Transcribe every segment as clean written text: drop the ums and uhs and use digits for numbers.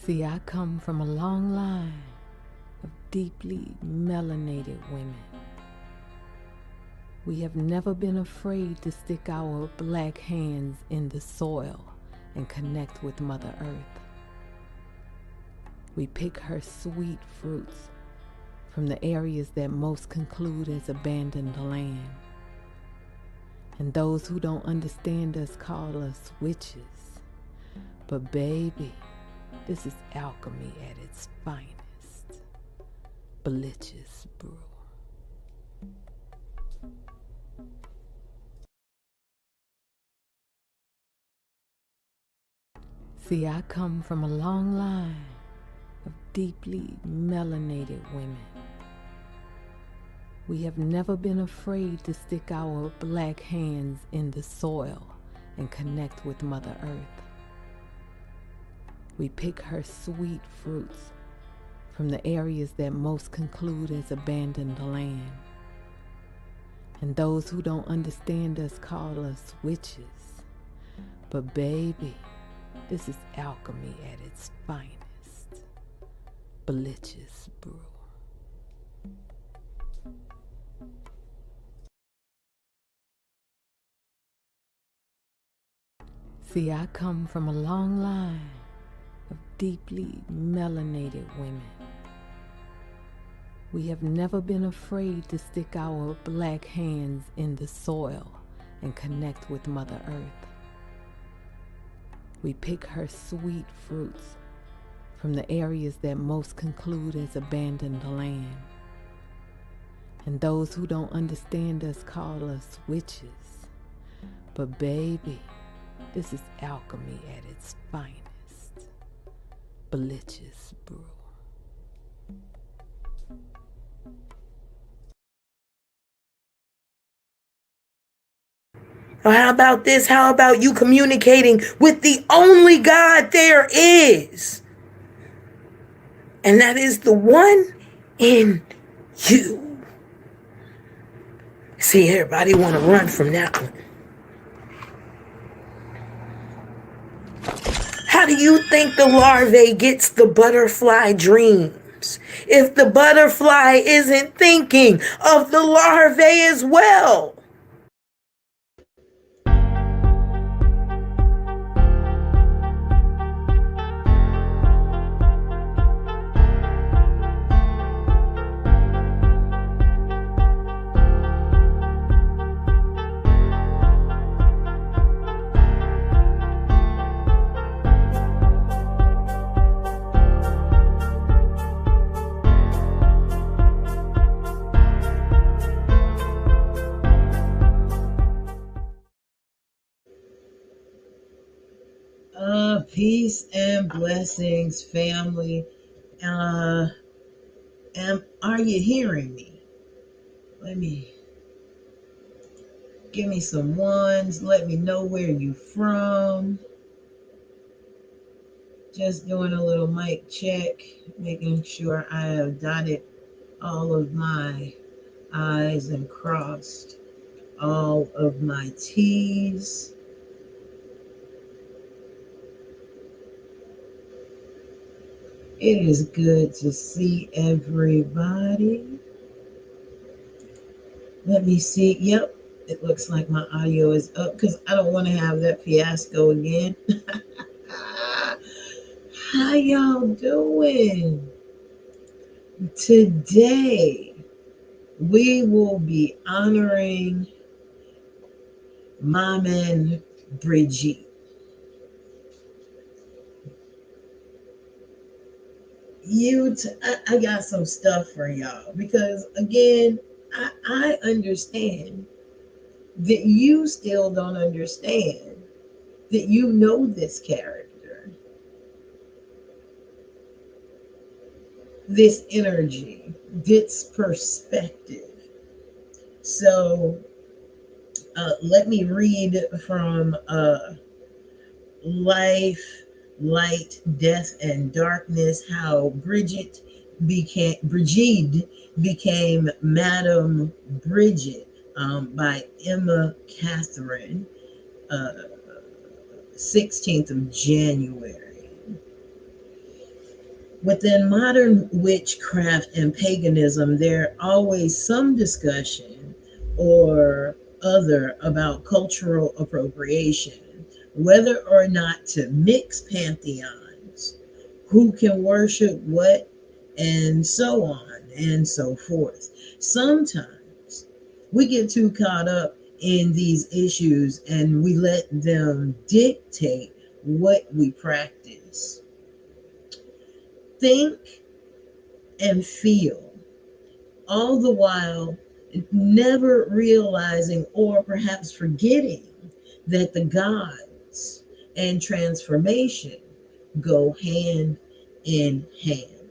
See, I come from a long line of deeply melanated women. We have never been afraid to stick our black hands in the soil and connect with Mother Earth. We pick her sweet fruits from the areas that most conclude as abandoned land. And those who don't understand us call us witches. But baby, this is alchemy at its finest. Delicious brew. See, I come from a long line of deeply melanated women. We have never been afraid to stick our black hands in the soil and connect with Mother Earth. We pick her sweet fruits from the areas that most conclude as abandoned land. And those who don't understand us call us witches. But baby, this is alchemy at its finest. Delicious brew. See, I come from a long line of deeply melanated women. We have never been afraid to stick our black hands in the soil and connect with Mother Earth. We pick her sweet fruits from the areas that most conclude as abandoned land. And those who don't understand us call us witches. But baby, this is alchemy at its finest. Delicious brew. Or how about this? How about you communicating with the only God there is? And that is the one in you. See, everybody want to run from that one. How do you think the larvae gets the butterfly dreams? If the butterfly isn't thinking of the larvae as well. Peace and blessings, family. Are you hearing me? Give me some ones. Let me know where you from. Just doing a little mic check, making sure I have dotted all of my I's and crossed all of my T's. It is good to see everybody. Let me see. Yep, it looks like my audio is up because I don't want to have that fiasco again. How y'all doing? Today, we will be honoring Maman Brigitte. I got some stuff for y'all because, again, I understand that you still don't understand that you know this character, this energy, this perspective. So let me read from Life, Light, Death, and Darkness, how Brigid became Madame Brigid, by Emma Catherine, 16th of January. Within modern witchcraft and paganism, there always some discussion or other about cultural appropriation, whether or not to mix pantheons, who can worship what, and so on and so forth. Sometimes we get too caught up in these issues and we let them dictate what we practice. Think and feel, all the while never realizing or perhaps forgetting that the gods and transformation go hand in hand.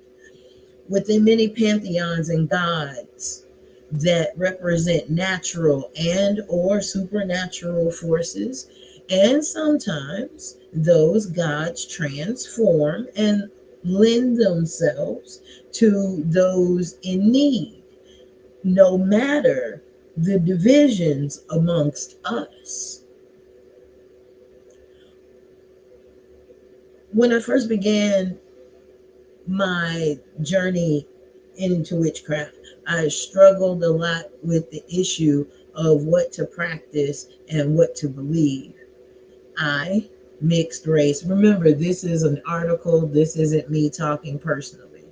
Within many pantheons and gods that represent natural and or supernatural forces, and sometimes those gods transform and lend themselves to those in need, no matter the divisions amongst us. When I first began my journey into witchcraft, I struggled a lot with the issue of what to practice and what to believe. I, mixed race. Remember, this is an article, this isn't me talking personally.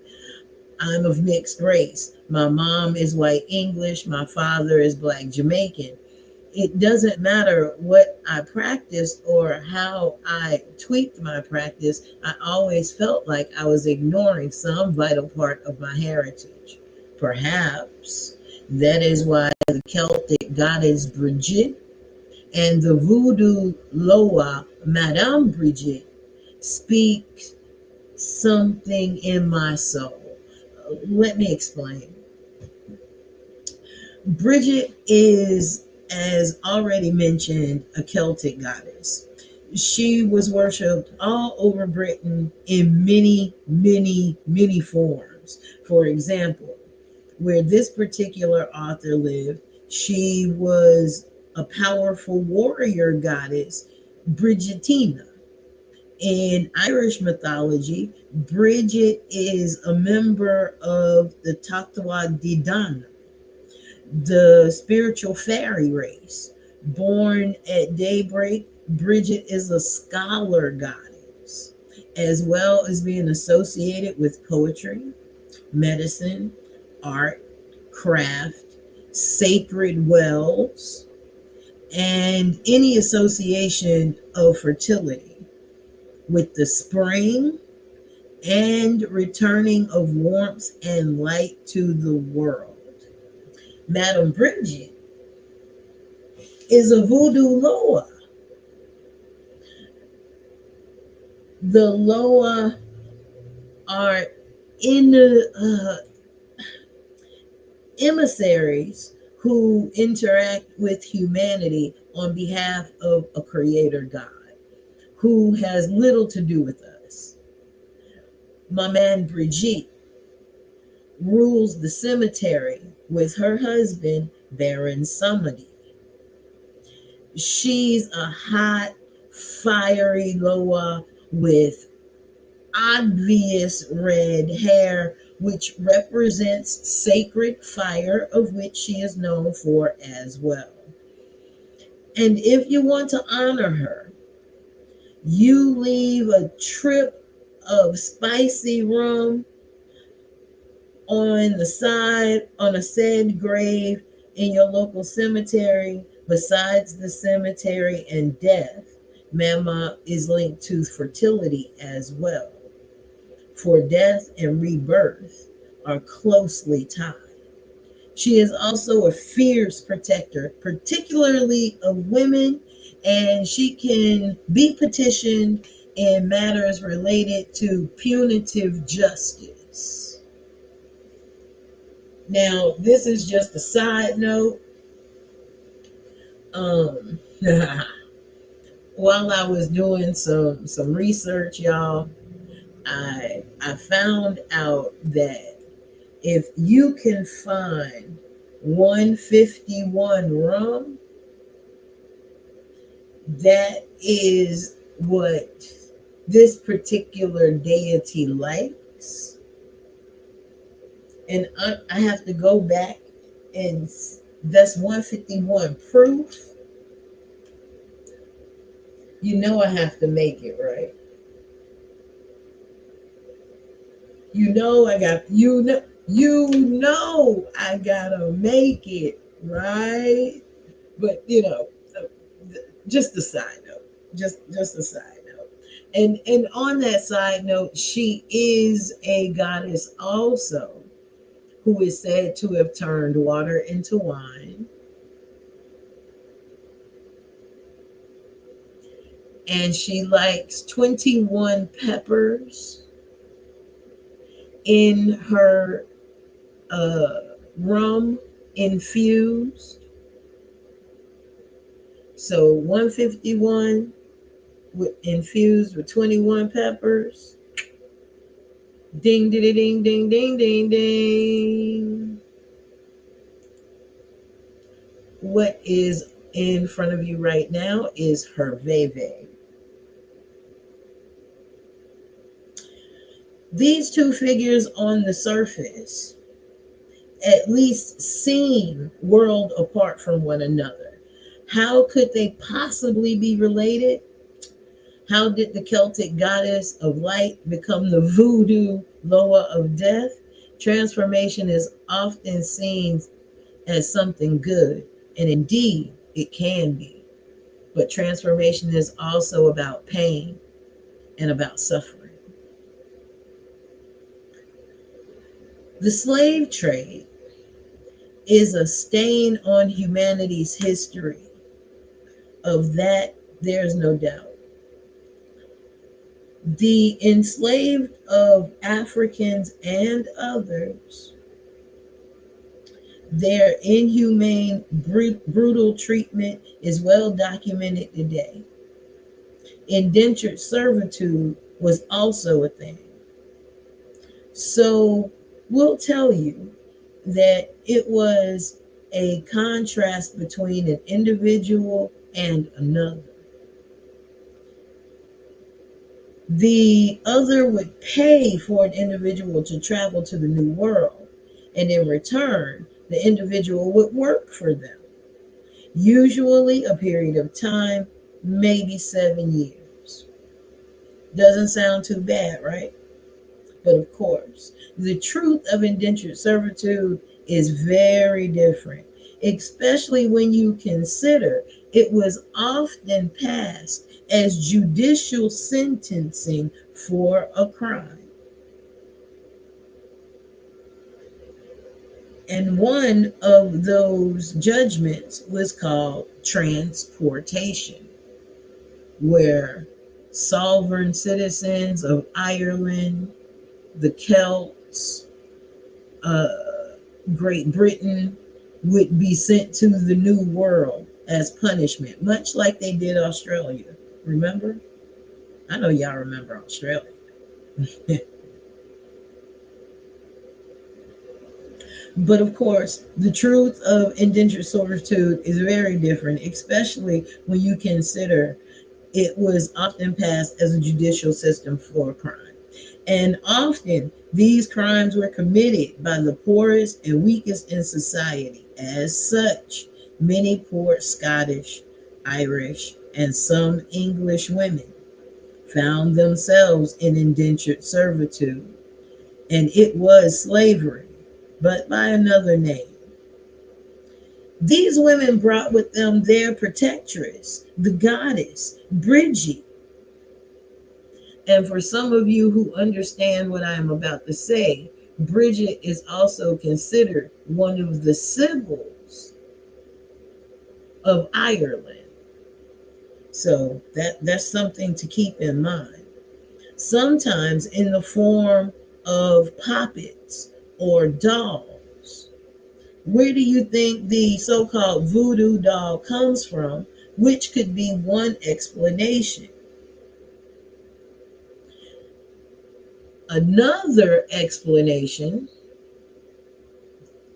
I'm of mixed race. My mom is white English, my father is black Jamaican. It doesn't matter what I practiced or how I tweaked my practice, I always felt like I was ignoring some vital part of my heritage. Perhaps that is why the Celtic goddess Brigid and the voodoo Loa Maman Brigitte speak something in my soul. Let me explain. Brigid is, as already mentioned, a Celtic goddess. She was worshipped all over Britain in many, many, many forms. For example, where this particular author lived, she was a powerful warrior goddess, Brigitina. In Irish mythology, Brigid is a member of the Tatwa De Danann, the spiritual fairy race. Born at daybreak, Brigid is a scholar goddess, as well as being associated with poetry, medicine, art, craft, sacred wells, and any association of fertility with the spring and returning of warmth and light to the world. Madame Brigitte is a voodoo Loa. The Loa are in the emissaries who interact with humanity on behalf of a creator God who has little to do with us. Maman Brigitte rules the cemetery with her husband, Baron Samedi. She's a hot, fiery Loa with obvious red hair, which represents sacred fire, of which she is known for as well. And if you want to honor her, you leave a trip of spicy rum on the side on a said grave in your local cemetery. Besides the cemetery and death, Mama is linked to fertility as well, for death and rebirth are closely tied. She is also a fierce protector, particularly of women, and she can be petitioned in matters related to punitive justice. Now, this is just a side note. Um, while I was doing some research, y'all, I found out that if you can find 151 rum, that is what this particular deity liked. weeks. And I have to go back and that's 151 proof. You know I have to make it right. You know I gotta make it right. But just a side note. Just a side note. And on that side note, she is a goddess also who is said to have turned water into wine. And she likes 21 peppers in her rum infused. So 151 infused with 21 peppers. Ding, ding, ding, ding, ding, ding, ding. What is in front of you right now is her veve. These two figures on the surface at least seem world apart from one another. How could they possibly be related? How did the Celtic goddess of light become the voodoo Loa of death? Transformation is often seen as something good, and indeed it can be. But transformation is also about pain and about suffering. The slave trade is a stain on humanity's history. Of that, there's no doubt. The enslaved of Africans and others, their inhumane, brutal treatment is well documented today. Indentured servitude was also a thing. So we'll tell you that it was a contrast between an individual and another. The other would pay for an individual to travel to the New World, and in return, the individual would work for them, usually a period of time, maybe 7 years. Doesn't sound too bad, right? But of course, the truth of indentured servitude is very different, especially when you consider it was often passed as judicial sentencing for a crime. And one of those judgments was called transportation, where sovereign citizens of Ireland, the Celts, uh, Great Britain would be sent to the New World as punishment, much like they did Australia. Remember? I know y'all remember Australia. But of course, the truth of indentured servitude is very different, especially when you consider it was often passed as a judicial system for a crime. And often these crimes were committed by the poorest and weakest in society. As such, many poor Scottish, Irish, and some English women found themselves in indentured servitude. And it was slavery, but by another name. These women brought with them their protectress, the goddess Brigid. And for some of you who understand what I am about to say, Brigid is also considered one of the sibyls of Ireland. So that's something to keep in mind. Sometimes in the form of puppets or dolls. Where do you think the so-called voodoo doll comes from? Which could be one explanation. Another explanation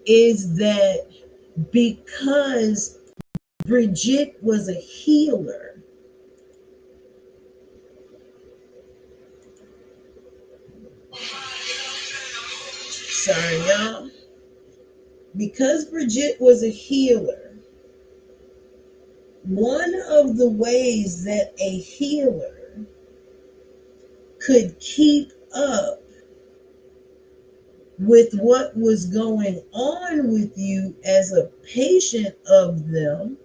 is that because Brigid was a healer, Sorry, y'all. Because Brigid was a healer, one of the ways that a healer could keep up with what was going on with you as a patient of them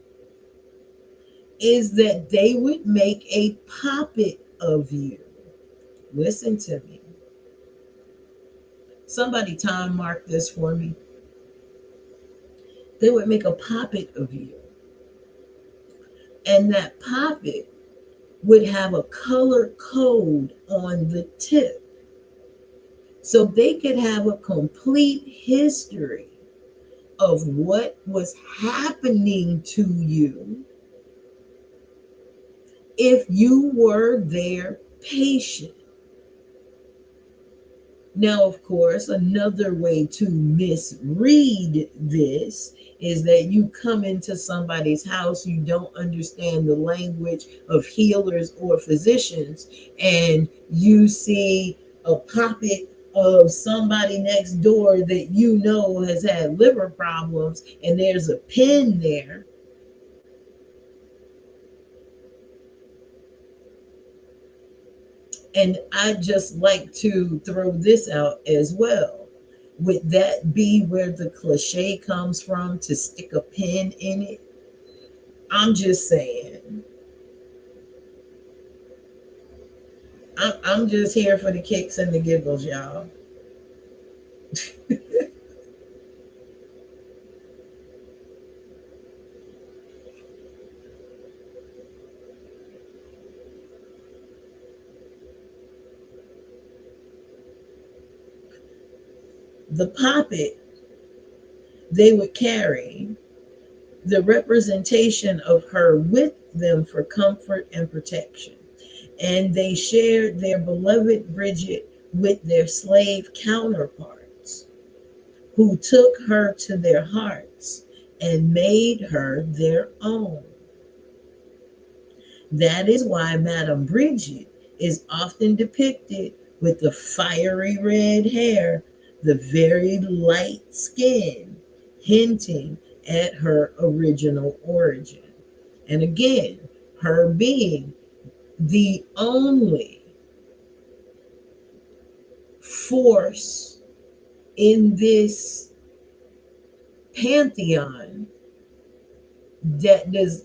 is that they would make a puppet of you. Listen to me. Somebody time mark this for me. They would make a puppet of you. And that puppet would have a color code on the tip. So they could have a complete history of what was happening to you if you were their patient. Now, of course, another way to misread this is that you come into somebody's house, you don't understand the language of healers or physicians, and you see a puppet of somebody next door that you know has had liver problems, and there's a pin there. And I just like to throw this out as well. Would that be where the cliche comes from to stick a pin in it? I'm just saying. I'm just here for the kicks and the giggles, y'all. The puppet they would carry the representation of her with them for comfort and protection. And they shared their beloved Brigid with their slave counterparts, who took her to their hearts and made her their own. That is why Madame Brigitte is often depicted with the fiery red hair, the very light skin, hinting at her original origin. And again, her being the only force in this pantheon that does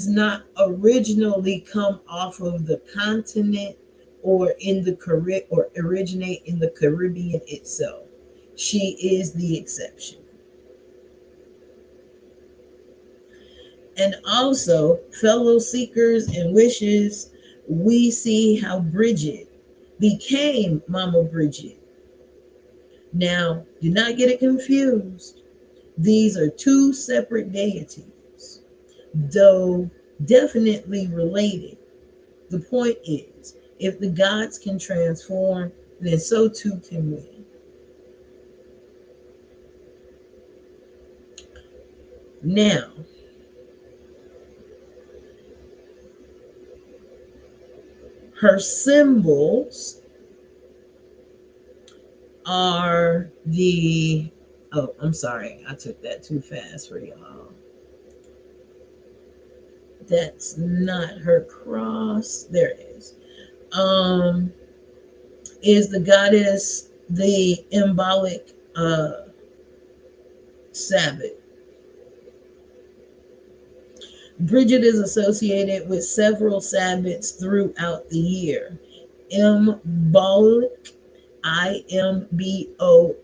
not originally come off of the continent or in the Caribbean or originate in the Caribbean itself. She is the exception. And also, fellow seekers and wishes, we see how Brigid became Mama Brigitte. Now, do not get it confused. These are two separate deities, though definitely related. The point is, if the gods can transform, then so too can we. Now, her symbols are the, oh, I'm sorry, I took that too fast for y'all. That's not her cross. There it is. Is the goddess the embolic Sabbath. Brigid is associated with several Sabbaths throughout the year. Imbolc, Imbolc,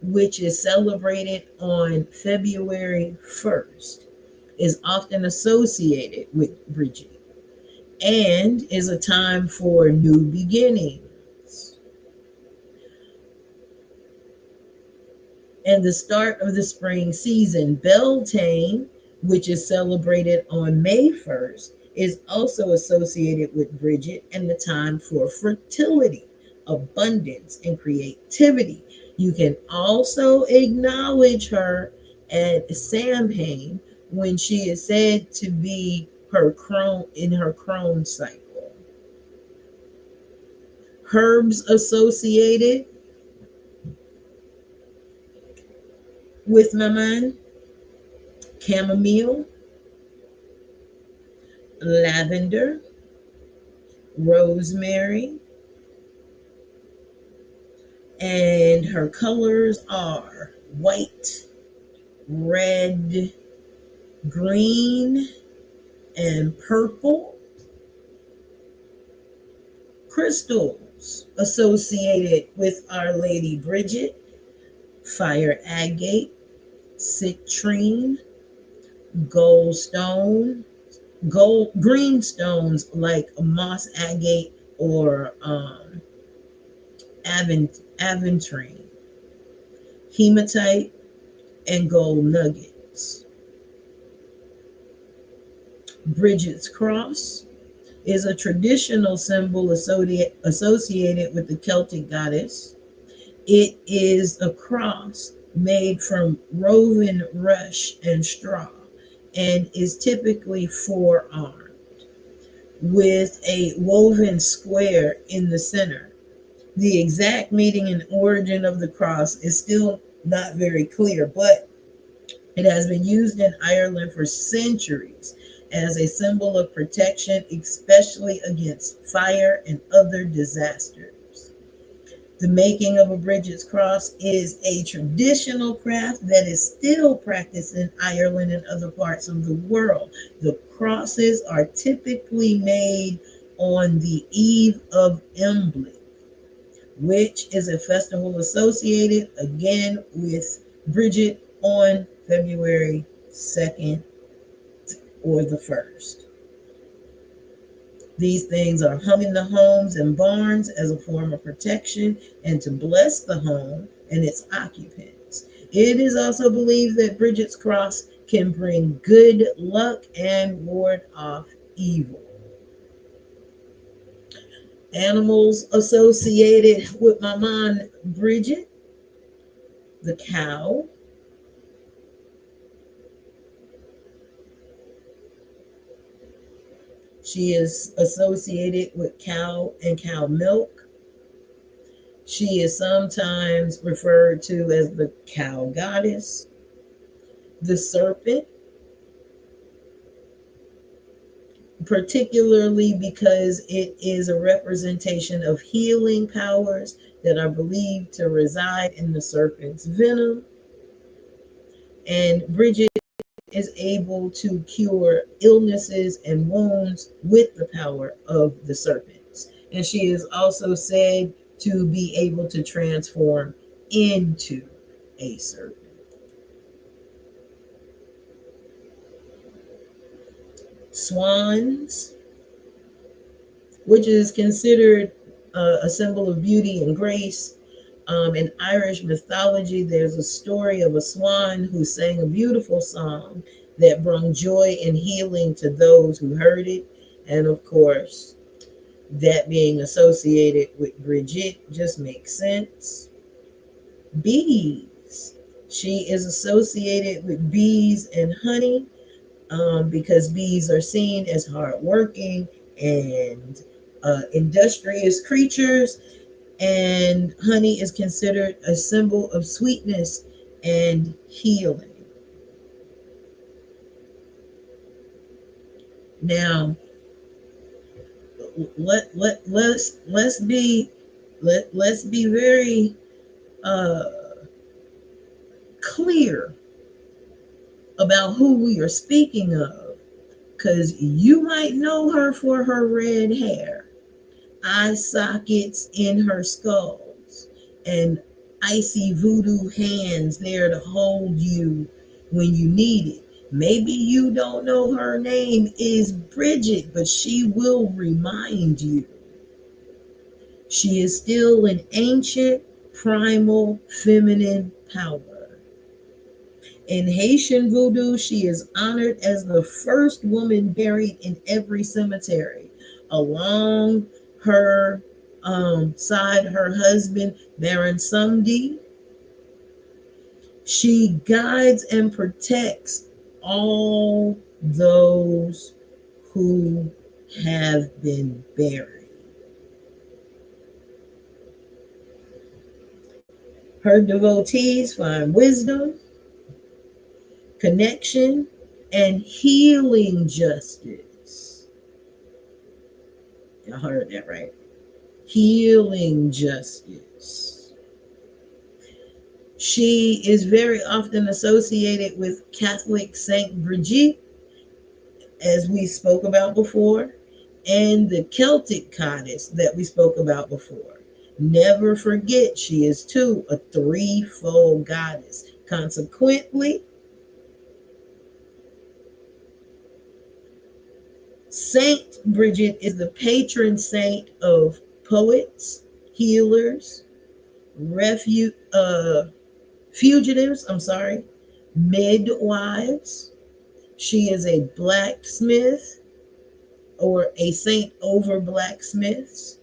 which is celebrated on February 1st, is often associated with Brigid and is a time for new beginnings and the start of the spring season. Beltane, which is celebrated on May 1st, is also associated with Brigid and the time for fertility, abundance, and creativity. You can also acknowledge her at Samhain when she is said to be her crone in her crone cycle. Herbs associated with Maman: chamomile, lavender, rosemary, and her colors are white, red, green, and purple. Crystals associated with Our Lady Brigid: fire agate, citrine, gold stone, gold green stones like moss agate or aventurine, hematite, and gold nuggets. Brigid's cross is a traditional symbol associated with the Celtic goddess. It is a cross made from woven rush and straw and is typically four-armed with a woven square in the center. The exact meaning and origin of the cross is still not very clear, but it has been used in Ireland for centuries as a symbol of protection, especially against fire and other disasters. The making of a Brigid's cross is a traditional craft that is still practiced in Ireland and other parts of the world. The crosses are typically made on the Eve of Embley, which is a festival associated again with Brigid on February 2nd or the 1st. These things are hung in the homes and barns as a form of protection and to bless the home and its occupants. It is also believed that Brigid's cross can bring good luck and ward off evil. Animals associated with Maman Brigitte: the cow, she is associated with cow and cow milk. She is sometimes referred to as the cow goddess. The serpent, particularly because it is a representation of healing powers that are believed to reside in the serpent's venom. And Brigid is able to cure illnesses and wounds with the power of the serpents. And she is also said to be able to transform into a serpent. Swans, which is considered a symbol of beauty and grace. In Irish mythology, there's a story of a swan who sang a beautiful song that brought joy and healing to those who heard it. And of course, that being associated with Brigid just makes sense. Bees. She is associated with bees and honey because bees are seen as hardworking and industrious creatures, and honey is considered a symbol of sweetness and healing. Now, let's be very uh, clear about who we are speaking of, because you might know her for her red hair, eye sockets in her skulls, and icy voodoo hands there to hold you when you need it. Maybe you don't know her name is Brigid, but she will remind you. She is still an ancient, primal, feminine power. In Haitian voodoo, she is honored as the first woman buried in every cemetery. Along her side, her husband, Baron Samedi. She guides and protects all those who have been buried. Her devotees find wisdom, connection, and healing justice. Y'all heard that right? Healing justice. She is very often associated with Catholic Saint Brigid, as we spoke about before, and the Celtic goddess that we spoke about before. Never forget, she is too a threefold goddess. Consequently, Saint Brigid is the patron saint of poets, healers, fugitives, midwives. She is a blacksmith or a saint over blacksmiths,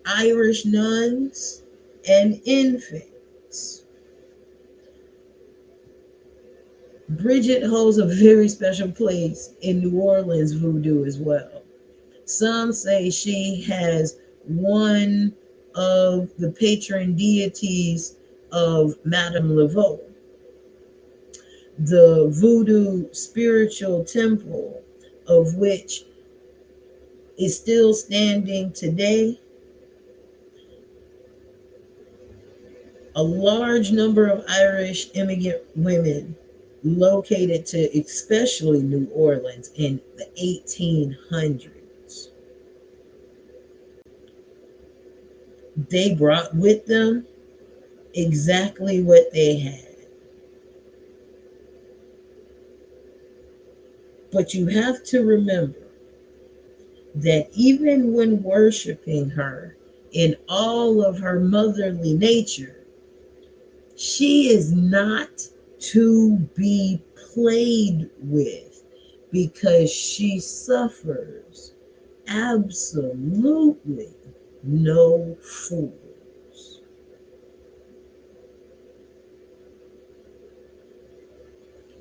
Irish nuns, and infants. Brigid holds a very special place in New Orleans voodoo as well. Some say she has one of the patron deities of Madame Laveau, the voodoo spiritual temple of which is still standing today. A large number of Irish immigrant women located to especially New Orleans in the 1800s. They brought with them exactly what they had. But you have to remember that even when worshiping her in all of her motherly nature, she is not to be played with because she suffers absolutely no fools.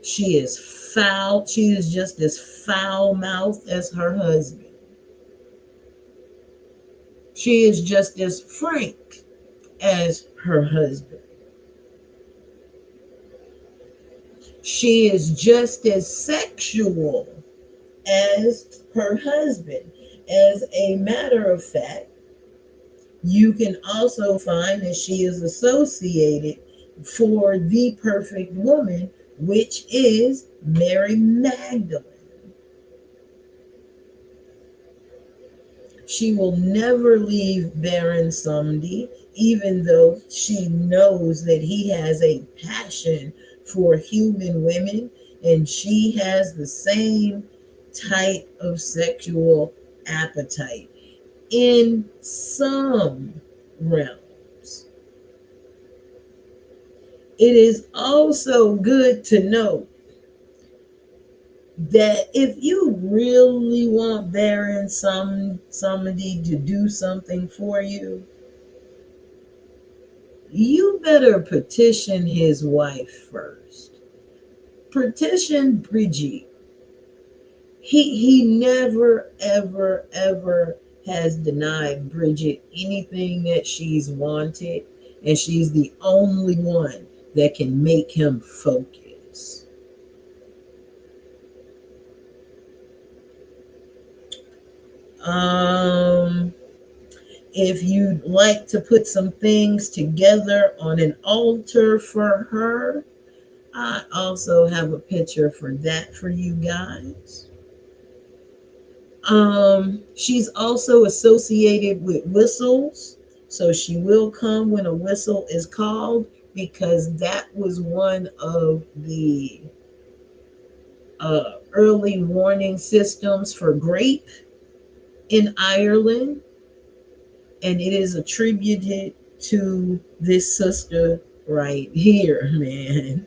She is foul. She is just as foul mouthed as her husband. She is just as frank as her husband. She is just as sexual as her husband. As a matter of fact, you can also find that she is associated for the perfect woman, which is Mary Magdalene. She will never leave Baron Samedi, even though she knows that he has a passion for human women, and she has the same type of sexual appetite in some realms. It is also good to know that if you really want Baron somebody to do something for you, you better petition his wife first. Petition Brigid. He never, ever, ever has denied Brigid anything that she's wanted, and she's the only one that can make him focus. Um, if you'd like to put some things together on an altar for her, I also have a picture for that for you guys. She's also associated with whistles, so she will come when a whistle is called because that was one of the early warning systems for grape in Ireland, and it is attributed to this sister right here, man.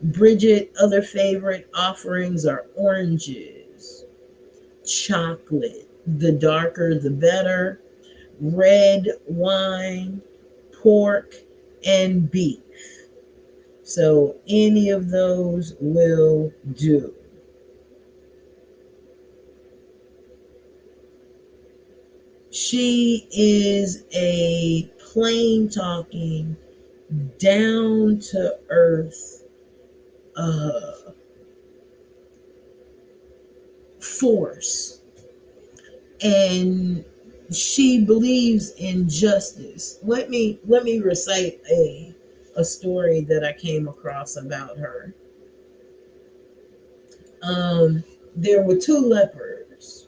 Brigid, other favorite offerings are oranges, chocolate, the darker the better, red wine, pork, and beef. So any of those will do. She is a plain talking, down to earth uh, force, and she believes in justice. Let me recite a story that I came across about her. Um, there were two lepers,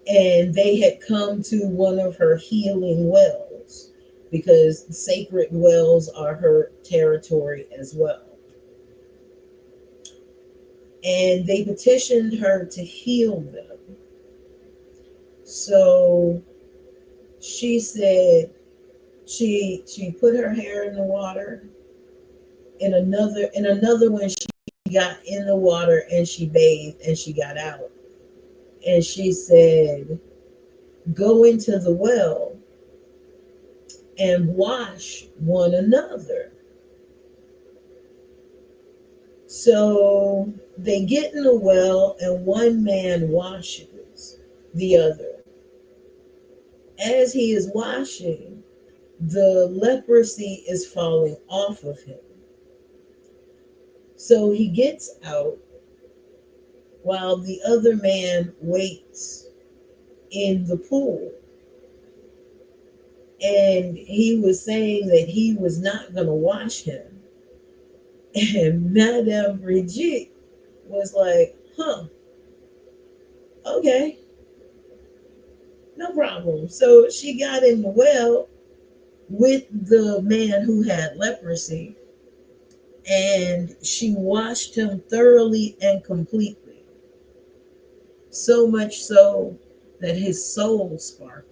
and they had come to one of her healing wells because sacred wells are her territory as well. And they petitioned her to heal them. So she said she put her hair in the water. In another one, she got in the water and she bathed and she got out. And she said, "Go into the well and wash one another." So they get in the well, and one man washes the other. As he is washing, the leprosy is falling off of him. So he gets out while the other man waits in the pool. And he was saying that he was not going to wash him. And Madame Brigitte was like, huh, okay, no problem. So she got in the well with the man who had leprosy, and she washed him thoroughly and completely. So much so that his soul sparkled.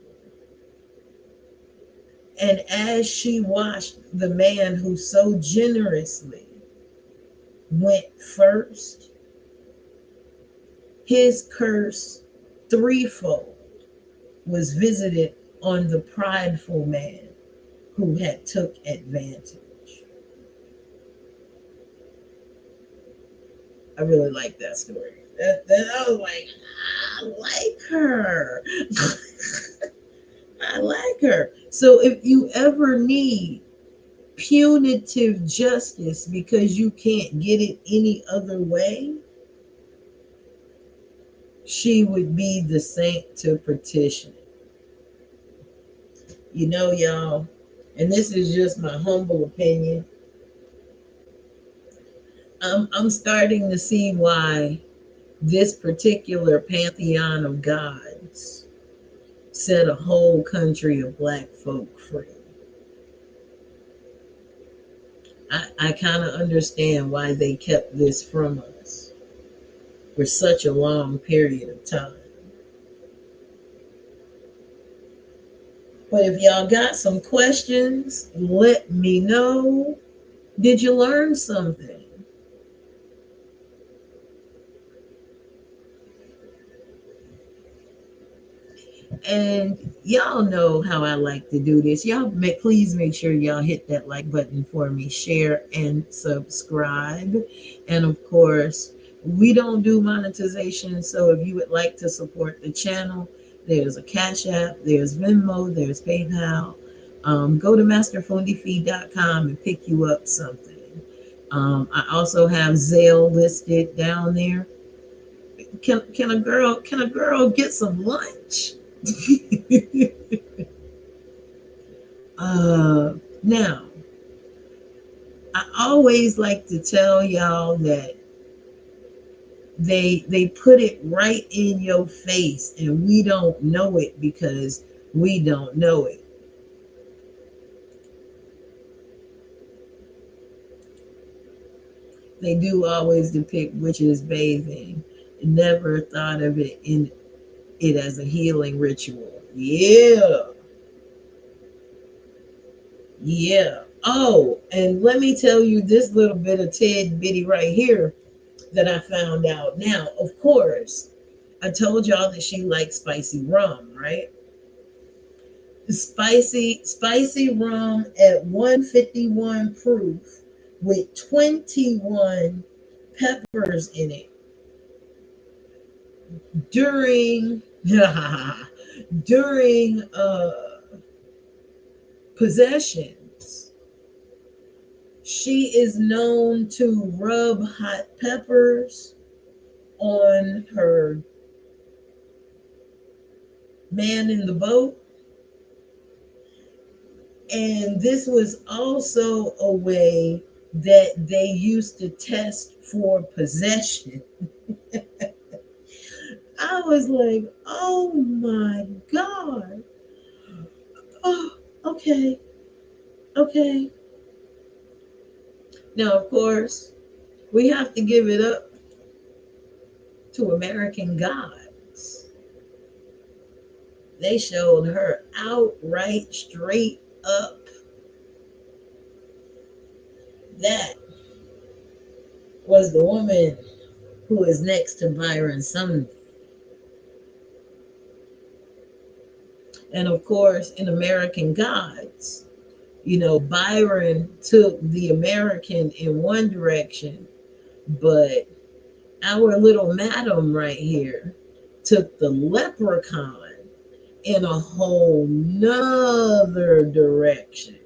And as she watched the man who so generously went first, his curse threefold was visited on the prideful man who had took advantage. I really like that story. That I was like, I like her. I like her. So if you ever need punitive justice because you can't get it any other way, she would be the saint to petition. You know, y'all, and this is just my humble opinion. I'm starting to see why this particular pantheon of gods set a whole country of black folk free. I kind of understand why they kept this from us for such a long period of time. But if y'all got some questions, let me know. Did you learn something? And y'all know how I like to do this. Please make sure y'all hit that like button for me, share and subscribe. And of course, we don't do monetization. So if you would like to support the channel, there's a Cash App, there's Venmo, there's PayPal. Go to masterfundifee.com and pick you up something. I also have Zelle listed down there. Can a girl get some lunch? Now, I always like to tell y'all that they put it right in your face, and we don't know it because we don't know it. They do always depict witches bathing. Never thought of it as a healing ritual. Yeah. Yeah. Oh, and let me tell you this little bit of tidbitty right here that I found out. Now, of course, I told y'all that she likes spicy rum, right? Spicy rum at 151 proof with 21 peppers in it during during possessions, she is known to rub hot peppers on her man in the boat. And this was also a way that they used to test for possession. I was like, oh my God. Oh, okay, okay. Now, of course, we have to give it up to American gods. They showed her outright, straight up that was the woman who is next to Baron Samedi. And of course, in American Gods, Byron took the American in one direction, but our little madam right here took the leprechaun in a whole nother direction.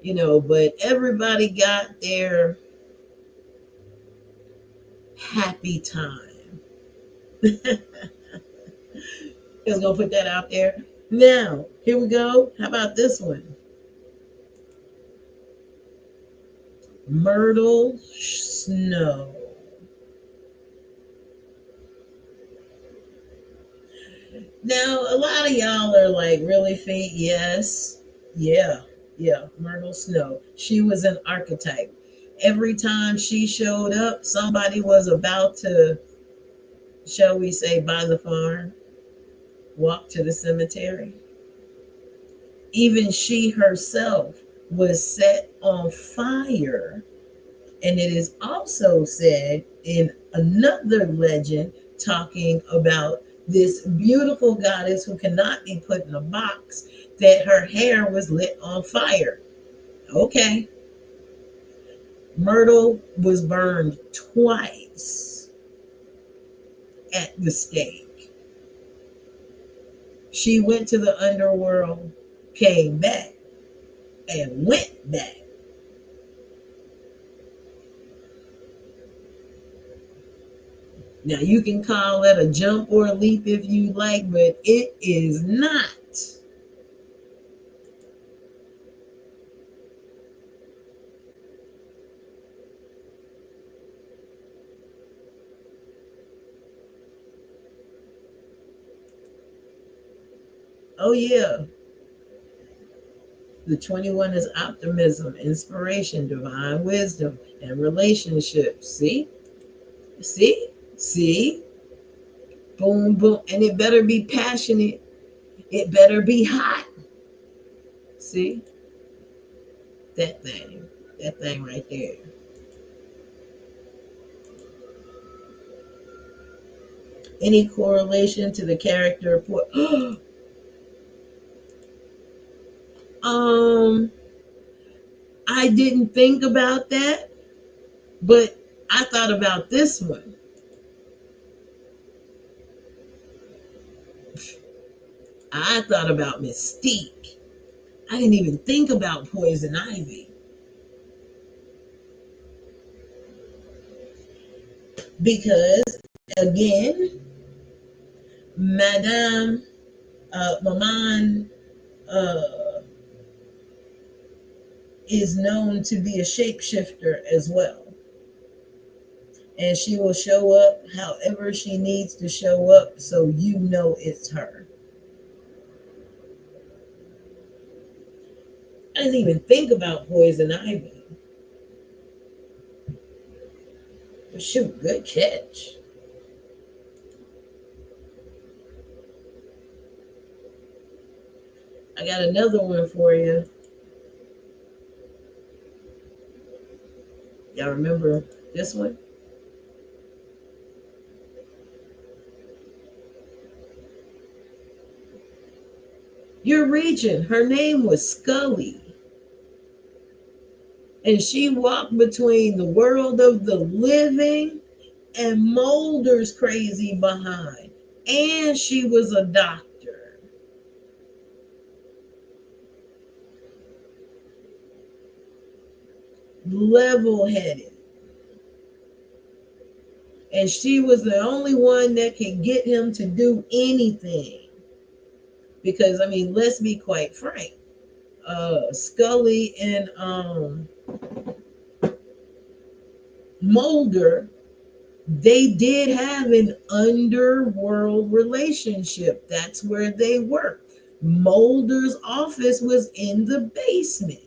But everybody got their happy time. Just gonna put that out there. Now, here we go. How about this one? Myrtle Snow. Now, a lot of y'all are like, really, Feet? Yes. Yeah. Yeah. Myrtle Snow. She was an archetype. Every time she showed up, somebody was about to, shall we say, buy the farm, walk to the cemetery. Even she herself was set on fire. And it is also said in another legend talking about this beautiful goddess who cannot be put in a box, that her hair was lit on fire. Okay. Myrtle was burned twice at the stake. She went to the underworld, came back, and went back. Now, you can call it a jump or a leap if you like, but it is not. Oh, yeah. The 21 is optimism, inspiration, divine wisdom, and relationships. See? See? See? Boom, boom. And it better be passionate. It better be hot. See? That thing. That thing right there. Any correlation to the character? I didn't think about that, but I thought about this one. I thought about Mystique. I didn't even think about Poison Ivy. Because, again, Maman uh, is known to be a shapeshifter as well. And she will show up however she needs to show up, so you know it's her. I didn't even think about Poison Ivy. But shoot, good catch. I got another one for you. Y'all remember this one? Your region, her name was Scully. And she walked between the world of the living and Mulder's crazy behind. And she was a doctor. level-headed. And she was the only one that could get him to do anything. Because, I mean, let's be quite frank. Scully and Mulder, they did have an underworld relationship. That's where they worked. Mulder's office was in the basement.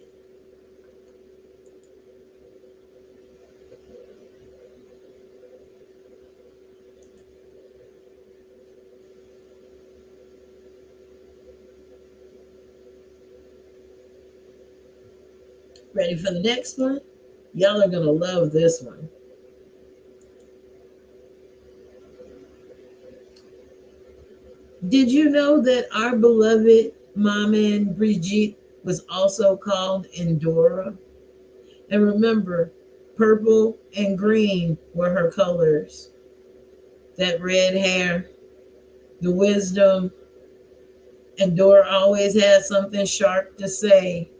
Ready for the next one? Y'all are going to love this one. Did you know that our beloved Maman Brigitte was also called Endora? And remember, purple and green were her colors. That red hair, the wisdom. Endora always had something sharp to say,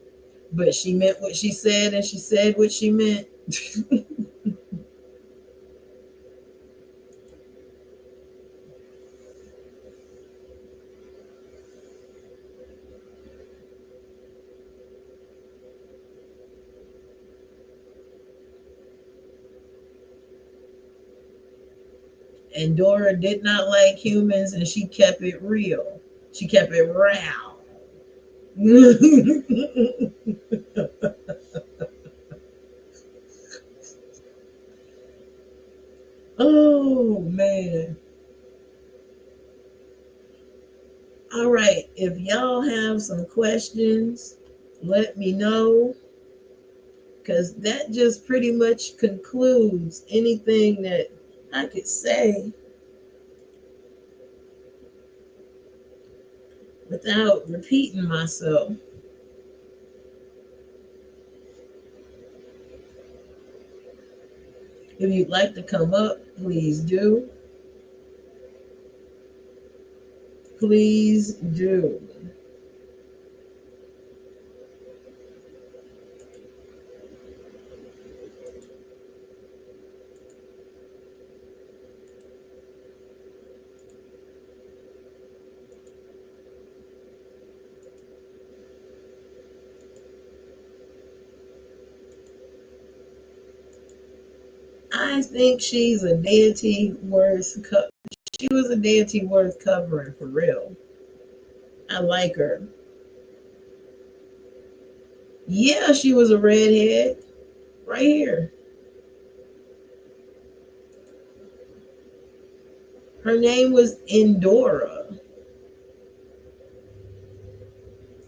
but she meant what she said and she said what she meant. And Dora did not like humans and she kept it real. She kept it raw. Oh man. All right. If y'all have some questions, let me know. Because that just pretty much concludes anything that I could say without repeating myself. If you'd like to come up, please do. Please do. I think she's a deity worth. She was a deity worth covering for real. I like her. Yeah, she was a redhead. Right here. Her name was Endora.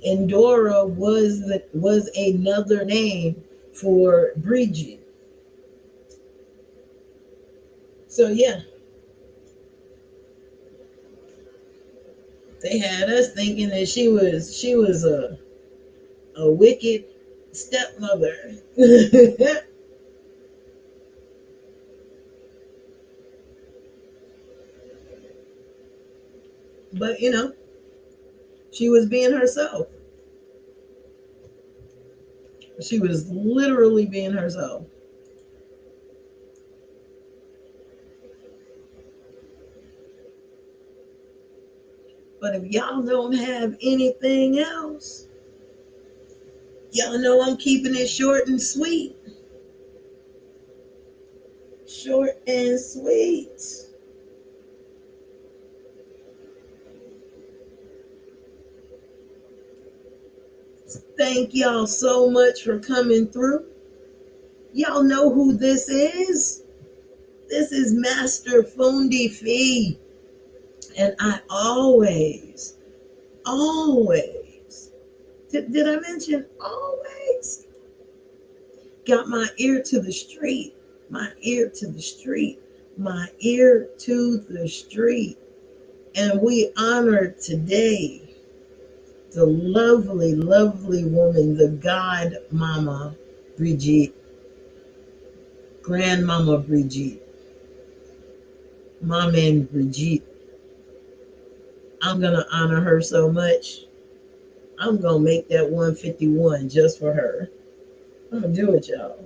Endora was another name for Brigid. So yeah, they had us thinking that she was a wicked stepmother. But she was being herself. She was literally being herself. But if y'all don't have anything else, y'all know I'm keeping it short and sweet. Short and sweet. Thank y'all so much for coming through. Y'all know who this is. This is Master Fundi Fee. And I always, did I mention always? Got my ear to the street, my ear to the street, my ear to the street. And we honor today the lovely, lovely woman, the God Mama Brigitte, Grandmama Brigitte, Maman Brigitte. I'm going to honor her so much. I'm going to make that 151 just for her. I'm going to do it, y'all.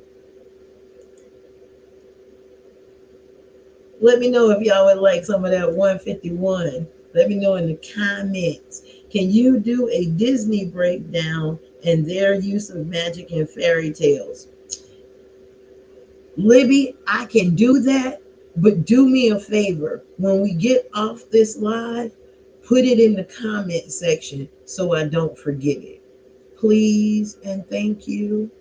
Let me know if y'all would like some of that 151. Let me know in the comments. Can you do a Disney breakdown and their use of magic and fairy tales? Libby, I can do that, but do me a favor. When we get off this live, put it in the comment section so I don't forget it. Please and thank you.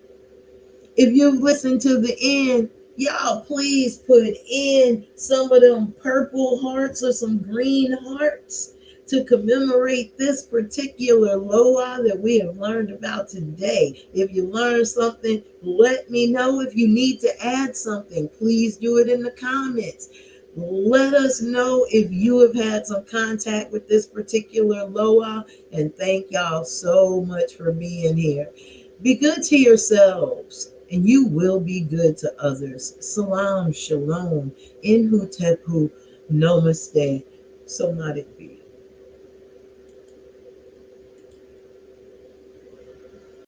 If you've listened to the end, y'all please put in some of them purple hearts or some green hearts to commemorate this particular Loa that we have learned about today. If you learned something, let me know. If you need to add something, please do it in the comments. Let us know if you have had some contact with this particular Loa, and thank y'all so much for being here. Be good to yourselves, and you will be good to others. Salam, shalom, in Hutepu, namaste. So might it be.